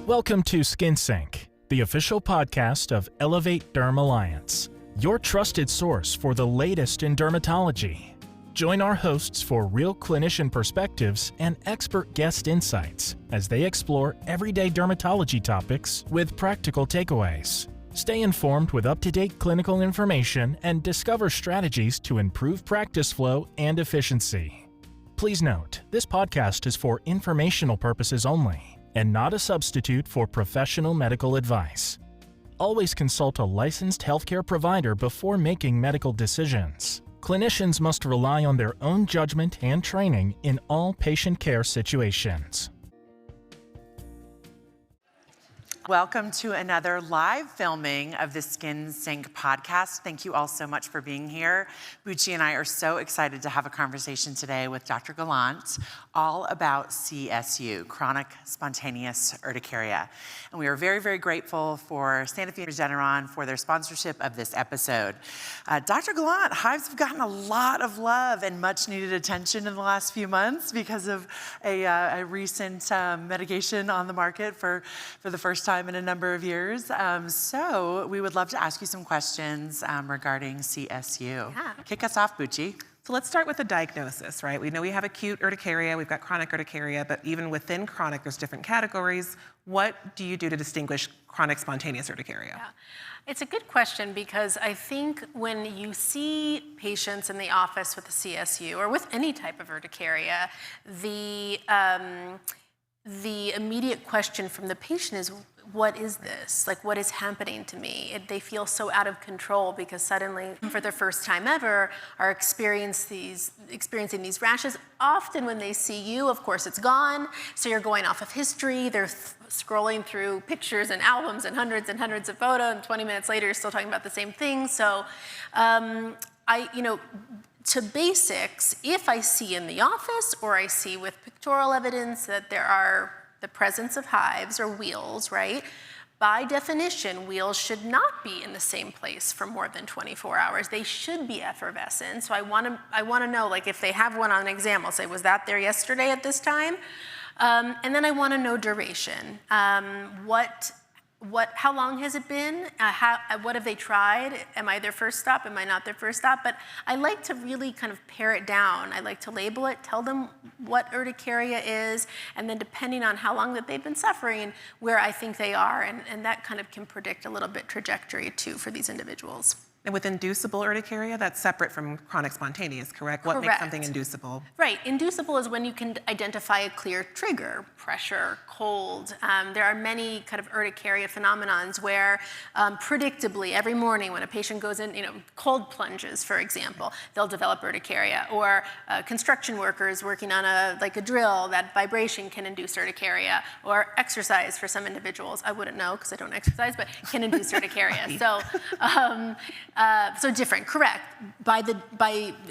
Welcome to Skin Sync, the official podcast of Elevate-Derm Alliance, your trusted source for the latest in dermatology. Join our hosts for real clinician perspectives and expert guest insights as they explore everyday dermatology topics with practical takeaways. Stay informed with up-to-date clinical information and discover strategies to improve practice flow and efficiency. Please note, this podcast is for informational purposes only and not a substitute for professional medical advice. Always consult a licensed healthcare provider before making medical decisions. Clinicians must rely on their own judgment and training in all patient care situations. Welcome to another live filming of the Skin Sync podcast. Thank you all so much for being here. Bucci and I are so excited to have a conversation today with Dr. Golant all about CSU, chronic spontaneous urticaria. And we are very, very grateful for Sanofi Regeneron for their sponsorship of this episode. Dr. Golant, hives have gotten a lot of love and much needed attention in the last few months because of a recent medication on the market for the first time in a number of years. So we would love to ask you some questions regarding CSU. Yeah. Kick us off, Bucci. So let's start with the diagnosis, right? We know we have acute urticaria, we've got chronic urticaria, but even within chronic, there's different categories. What do you do to distinguish chronic spontaneous urticaria? Yeah. It's a good question because I think when you see patients in the office with a CSU or with any type of urticaria, the immediate question from the patient is, what is this? Like, what is happening to me? They feel so out of control because suddenly, for the first time ever, are experiencing these rashes. Often when they see you, of course, it's gone. So you're going off of history. They're scrolling through pictures and albums and hundreds of photos, and 20 minutes later, you're still talking about the same thing. So to basics, if I see in the office or I see with pictorial evidence that there are the presence of hives or wheals, right? By definition, wheals should not be in the same place for more than 24 hours. They should be effervescent. So I want to know, like, if they have one on an exam, I'll say, was that there yesterday at this time? And then I want to know duration. How long has it been? What have they tried? Am I their first stop? Am I not their first stop? But I like to really kind of pare it down. I like to label it, tell them what urticaria is, and then depending on how long that they've been suffering, where I think they are, and that kind of can predict a little bit trajectory too for these individuals. And with inducible urticaria, that's separate from chronic spontaneous, correct? What makes something inducible? Right. Inducible is when you can identify a clear trigger, pressure, cold. There are many kind of urticaria phenomenons where predictably every morning when a patient goes in, cold plunges, for example, they'll develop urticaria. Or construction workers working on a drill, that vibration can induce urticaria. Or exercise for some individuals. I wouldn't know because I don't exercise, but can induce urticaria. So different, correct.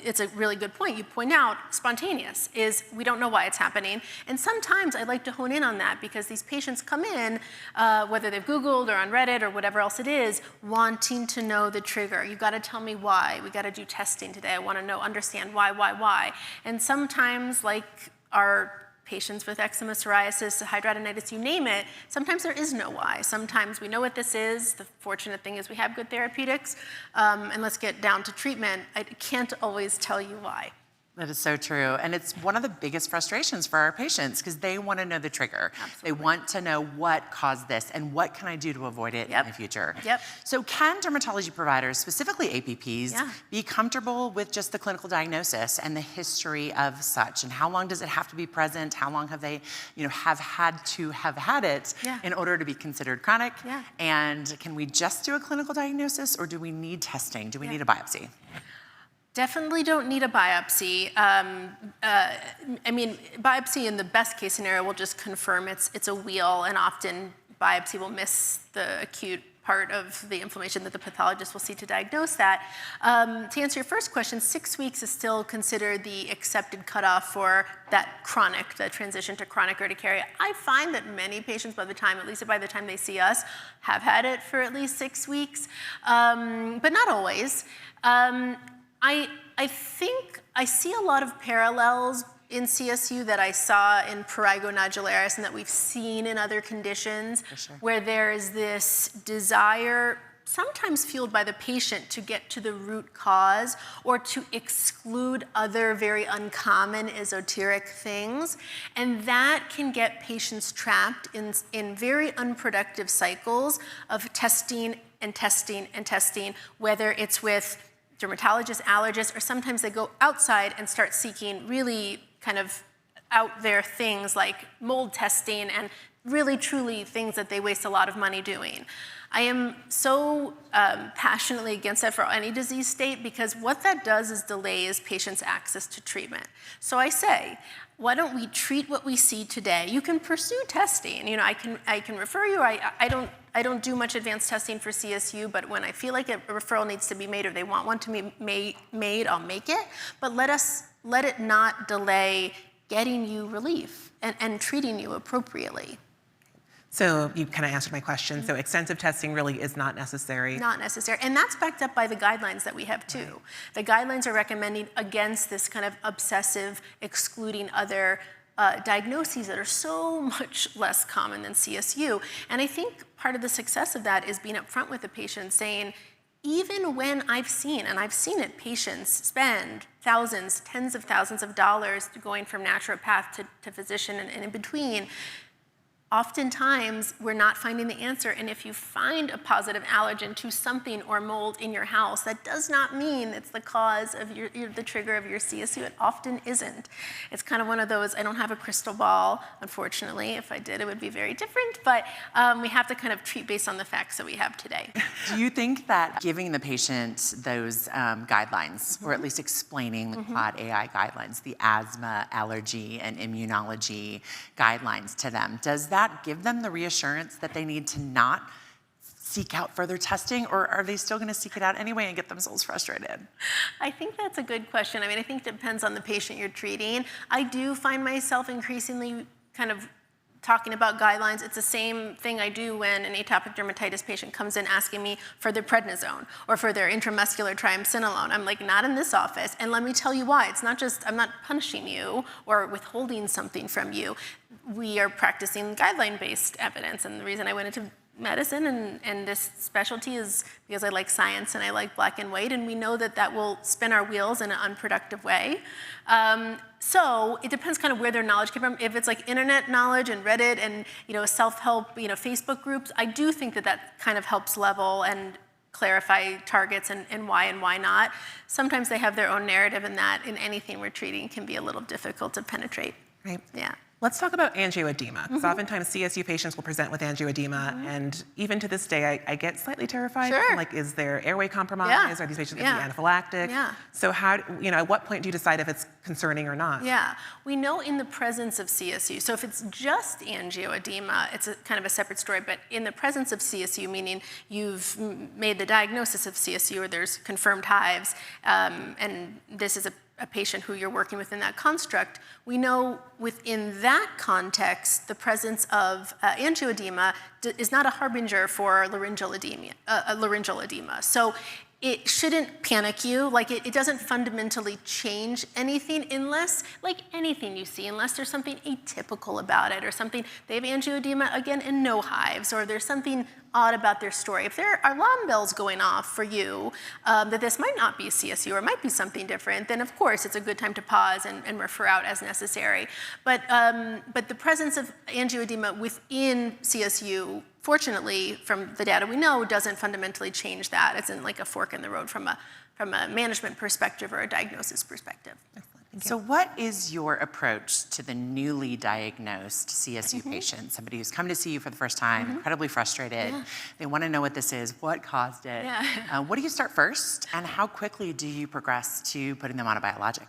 It's a really good point. You point out spontaneous is we don't know why it's happening. And sometimes I like to hone in on that because these patients come in, whether they've Googled or on Reddit or whatever else it is, wanting to know the trigger. You gotta tell me why. We gotta do testing today. I wanna understand why. And sometimes, like our patients with eczema, psoriasis, hidradenitis, you name it, sometimes there is no why. Sometimes we know what this is. The fortunate thing is we have good therapeutics. And let's get down to treatment. I can't always tell you why. That is so true. And it's one of the biggest frustrations for our patients because they want to know the trigger. Absolutely. They want to know what caused this and what can I do to avoid it in the future. Yep. So can dermatology providers, specifically APPs, be comfortable with just the clinical diagnosis and the history of such? And how long does it have to be present? How long have they have had it in order to be considered chronic? Yeah. And can we just do a clinical diagnosis or do we need testing? Do we need a biopsy? Definitely don't need a biopsy. Biopsy in the best case scenario will just confirm it's a wheal, and often biopsy will miss the acute part of the inflammation that the pathologist will see to diagnose that. To answer your first question, 6 weeks is still considered the accepted cutoff for that chronic, the transition to chronic urticaria. I find that many patients at least by the time they see us, have had it for at least 6 weeks, but not always. I think I see a lot of parallels in CSU that I saw in prurigo nodularis and that we've seen in other conditions, where there is this desire, sometimes fueled by the patient, to get to the root cause or to exclude other very uncommon esoteric things. And that can get patients trapped in very unproductive cycles of testing and testing and testing, whether it's with dermatologists, allergists, or sometimes they go outside and start seeking really kind of out there things like mold testing and really truly things that they waste a lot of money doing. I am so passionately against that for any disease state, because what that does is delays patients' access to treatment. So I say, why don't we treat what we see today? You can pursue testing. You know, I can refer you. I don't do much advanced testing for CSU, but when I feel like a referral needs to be made or they want one to be made, I'll make it. But let it not delay getting you relief and treating you appropriately. So you kind of answered my question. So extensive testing really is not necessary. Not necessary. And that's backed up by the guidelines that we have too. Right. The guidelines are recommending against this kind of obsessive excluding other diagnoses that are so much less common than CSU. And I think part of the success of that is being upfront with the patient, saying, even when I've seen it, patients spend thousands, tens of thousands of dollars going from naturopath to physician and in between, oftentimes we're not finding the answer. And if you find a positive allergen to something or mold in your house, that does not mean it's the cause of the trigger of your CSU. It often isn't. It's kind of one of those, I don't have a crystal ball, unfortunately. If I did, it would be very different. But we have to kind of treat based on the facts that we have today. Do you think that giving the patient those guidelines, or at least explaining the Quad AI guidelines, the asthma, allergy, and immunology guidelines to them, does that give them the reassurance that they need to not seek out further testing, or are they still going to seek it out anyway and get themselves frustrated? I think that's a good question. I mean, I think it depends on the patient you're treating. I do find myself increasingly kind of talking about guidelines. It's the same thing I do when an atopic dermatitis patient comes in asking me for their prednisone or for their intramuscular triamcinolone. I'm like, not in this office. And let me tell you why. It's not just, I'm not punishing you or withholding something from you. We are practicing guideline-based evidence. And the reason I went into medicine and this specialty is because I like science and I like black and white, and we know that that will spin our wheels in an unproductive way. So it depends kind of where their knowledge came from. If it's like internet knowledge and Reddit and self-help Facebook groups, I do think that kind of helps level and clarify targets and why not. Sometimes they have their own narrative, and that in anything we're treating can be a little difficult to penetrate. Right. Yeah. Let's talk about angioedema, because oftentimes CSU patients will present with angioedema, and even to this day, I get slightly terrified. Sure. Like, is there airway compromise? Are these patients going to be anaphylactic? Yeah. So how, at what point do you decide if it's concerning or not? Yeah, we know in the presence of CSU, so if it's just angioedema, it's kind of a separate story, but in the presence of CSU, meaning you've made the diagnosis of CSU or there's confirmed hives, and this is a patient who you're working with in that construct, we know within that context, the presence of angioedema is not a harbinger for laryngeal edema. So it shouldn't panic you. Like it doesn't fundamentally change anything unless, like anything you see, unless there's something atypical about it or something, they have angioedema again and no hives, or there's something odd about their story. If there are alarm bells going off for you that this might not be CSU or it might be something different, then of course it's a good time to pause and refer out as necessary. But the presence of angioedema within CSU, fortunately, from the data we know, doesn't fundamentally change that. It's in like a fork in the road from a management perspective or a diagnosis perspective. So what is your approach to the newly diagnosed CSU patient, somebody who's come to see you for the first time, incredibly frustrated, they want to know what this is, what caused it, what do you start first, and how quickly do you progress to putting them on a biologic?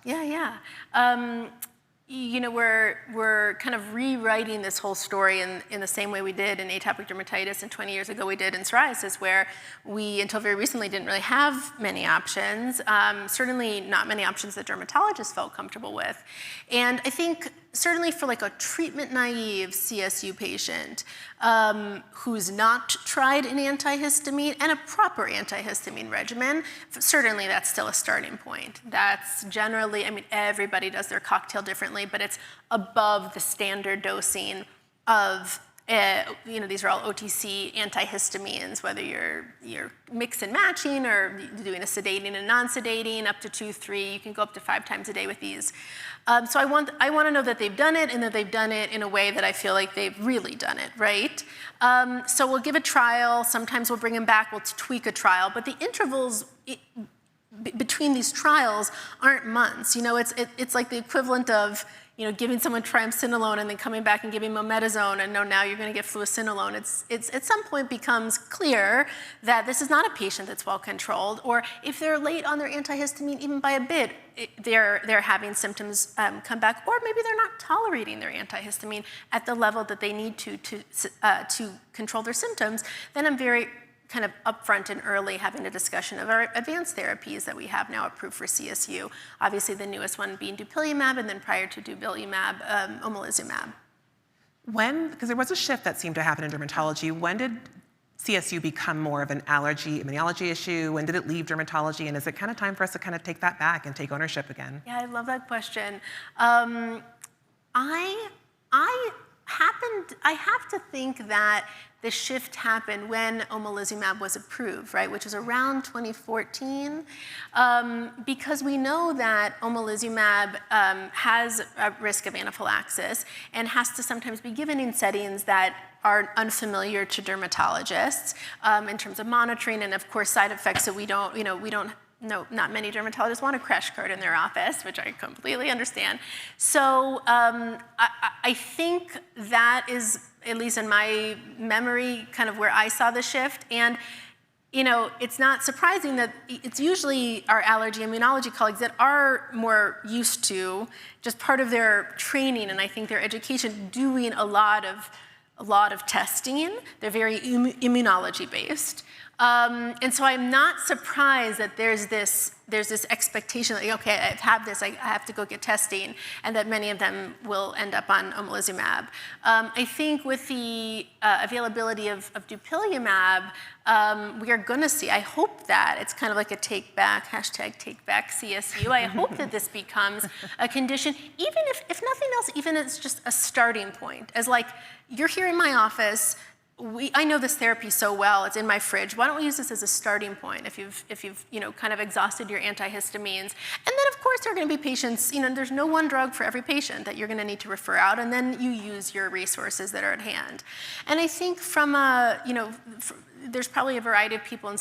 We're kind of rewriting this whole story in the same way we did in atopic dermatitis and 20 years ago we did in psoriasis, where we, until very recently, didn't really have many options, certainly not many options that dermatologists felt comfortable with. And I think certainly for like a treatment-naive CSU patient who's not tried an antihistamine and a proper antihistamine regimen, certainly that's still a starting point. That's generally, I mean, everybody does their cocktail differently, but it's above the standard dosing of these are all OTC antihistamines, whether you're mix and matching or doing a sedating and non-sedating, up to 2, 3, you can go up to 5 times a day with these. So I want to know that they've done it and that they've done it in a way that I feel like they've really done it, right? So we'll give a trial, sometimes we'll bring them back, we'll tweak a trial, but the intervals between these trials aren't months. It's like the equivalent of giving someone triamcinolone and then coming back and giving mometasone and no, now you're going to get fluocinolone. It's at some point becomes clear that this is not a patient that's well controlled, or if they're late on their antihistamine even by a bit, they're having symptoms come back, or maybe they're not tolerating their antihistamine at the level that they need to control their symptoms. Then I'm very kind of upfront and early having a discussion of our advanced therapies that we have now approved for CSU. Obviously the newest one being dupilumab, and then prior to dupilumab, omalizumab. Because there was a shift that seemed to happen in dermatology, when did CSU become more of an immunology issue? When did it leave dermatology? And is it kind of time for us to kind of take that back and take ownership again? Yeah, I love that question. I have to think that the shift happened when omalizumab was approved, right, which was around 2014, because we know that omalizumab has a risk of anaphylaxis and has to sometimes be given in settings that are unfamiliar to dermatologists in terms of monitoring and, of course, side effects that we don't. No, not many dermatologists want a crash cart in their office, which I completely understand. So I think that is, at least in my memory, kind of where I saw the shift. And it's not surprising that it's usually our allergy immunology colleagues that are more used to, just part of their training and I think their education, doing a lot of testing. They're very immunology based. And so I'm not surprised that there's this expectation that, okay, I have this, I have to go get testing, and that many of them will end up on omalizumab. I think with the availability of dupilumab, we are going to see, I hope that it's kind of like a take back CSU. I hope that this becomes a condition, even if nothing else, even it's just a starting point, as like, you're here in my office, I know this therapy so well, it's in my fridge. Why don't we use this as a starting point if you've kind of exhausted your antihistamines? And then of course there are going to be patients, there's no one drug for every patient that you're going to need to refer out, and then you use your resources that are at hand. And I think from there's probably a variety of people in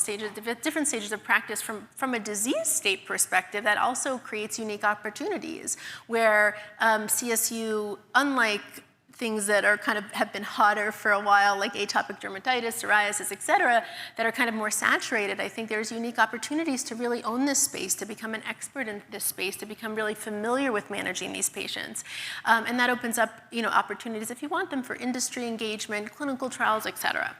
different stages of practice from a disease state perspective that also creates unique opportunities where CSU, unlike things that are kind of have been hotter for a while, like atopic dermatitis, psoriasis, et cetera, that are kind of more saturated. I think there's unique opportunities to really own this space, to become an expert in this space, to become really familiar with managing these patients. And that opens up, opportunities if you want them for industry engagement, clinical trials, et cetera.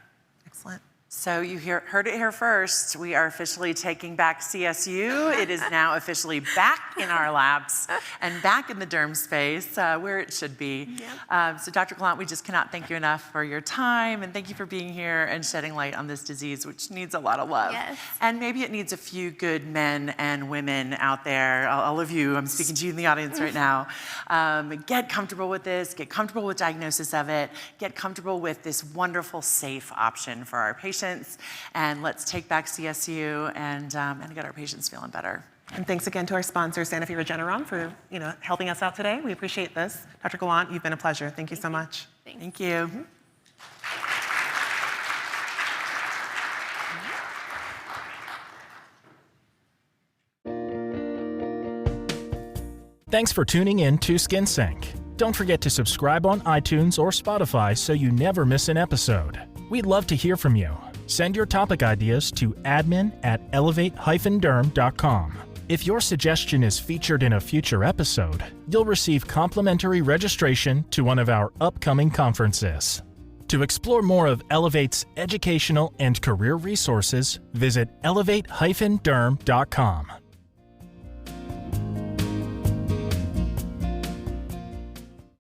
Excellent. So you heard it here first. We are officially taking back CSU. It is now officially back in our labs and back in the derm space where it should be. Yep. So Dr. Golant, we just cannot thank you enough for your time, and thank you for being here and shedding light on this disease, which needs a lot of love. Yes. And maybe it needs a few good men and women out there, all of you, I'm speaking to you in the audience right now, get comfortable with this, get comfortable with diagnosis of it, get comfortable with this wonderful, safe option for our patients. And let's take back CSU and get our patients feeling better. And thanks again to our sponsor, Sanofi Regeneron, for helping us out today. We appreciate this. Dr. Golant, you've been a pleasure. Thank you so much. Thank you. Thanks for tuning in to SkinSync. Don't forget to subscribe on iTunes or Spotify so you never miss an episode. We'd love to hear from you. Send your topic ideas to admin@elevate-derm.com. If your suggestion is featured in a future episode, you'll receive complimentary registration to one of our upcoming conferences. To explore more of Elevate's educational and career resources, visit elevate-derm.com.